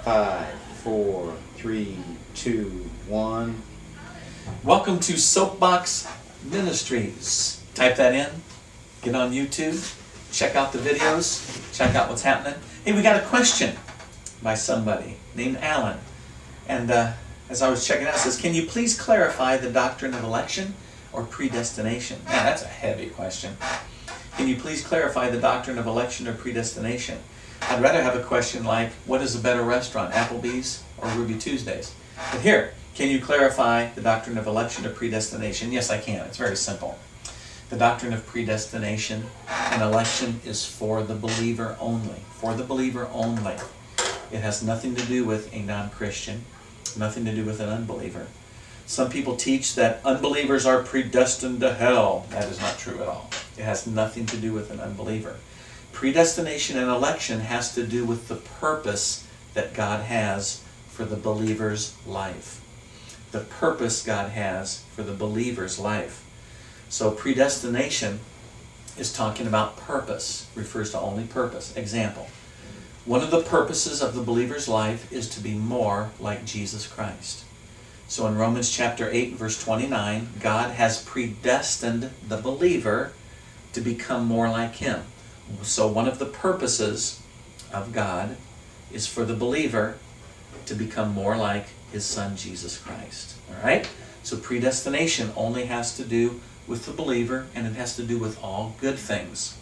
5, 4, 3, 2, 1. Welcome to Soapbox Ministries. Type that in, get on YouTube, check out the videos, check out what's happening. Hey, we got a question by somebody named Alan. And as I was checking out, it says, can you please clarify the doctrine of election or predestination? Man, that's a heavy question. Can you please clarify the doctrine of election or predestination? I'd rather have a question like, what is a better restaurant, Applebee's or Ruby Tuesdays? But here, can you clarify the doctrine of election or predestination? Yes, I can. It's very simple. The doctrine of predestination and election is for the believer only. For the believer only. It has nothing to do with a non-Christian, nothing to do with an unbeliever. Some people teach that unbelievers are predestined to hell. That is not true at all. It has nothing to do with an unbeliever. Predestination and election has to do with the purpose that God has for the believer's life. The purpose God has for the believer's life. So predestination is talking about purpose, refers to only purpose. Example, one of the purposes of the believer's life is to be more like Jesus Christ. So in Romans chapter 8 verse 29, God has predestined the believer to become more like Him. So one of the purposes of God is for the believer to become more like His Son Jesus Christ. All right? So predestination only has to do with the believer, and it has to do with all good things.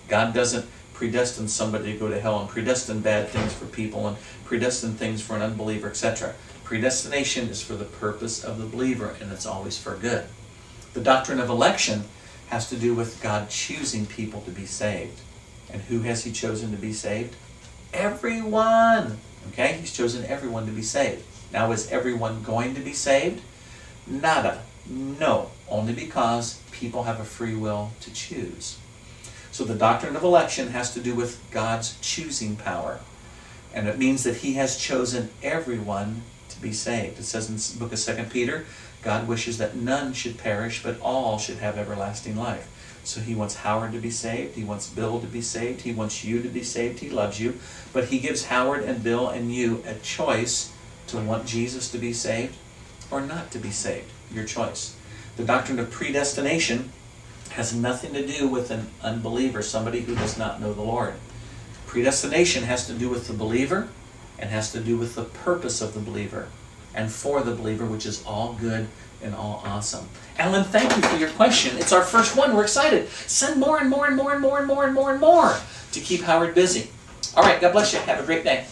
God doesn't predestine somebody to go to hell and predestine bad things for people and predestine things for an unbeliever, etc. Predestination is for the purpose of the believer, and it's always for good. The doctrine of election has to do with God choosing people to be saved. And who has He chosen to be saved? Everyone! Okay? He's chosen everyone to be saved. Now, is everyone going to be saved? Nada. No. Only because people have a free will to choose. So the doctrine of election has to do with God's choosing power. And it means that He has chosen everyone to be saved. It says in the book of 2 Peter, God wishes that none should perish, but all should have everlasting life. So He wants Howard to be saved. He wants Bill to be saved. He wants you to be saved. He loves you. But He gives Howard and Bill and you a choice to want Jesus to be saved or not to be saved. Your choice. The doctrine of predestination has nothing to do with an unbeliever, somebody who does not know the Lord. Predestination has to do with the believer and has to do with the purpose of the believer and for the believer, which is all good and all awesome. Alan, thank you for your question. It's our first one. We're excited. Send more and more and more and more and more and more and more to keep Howard busy. All right, God bless you. Have a great day.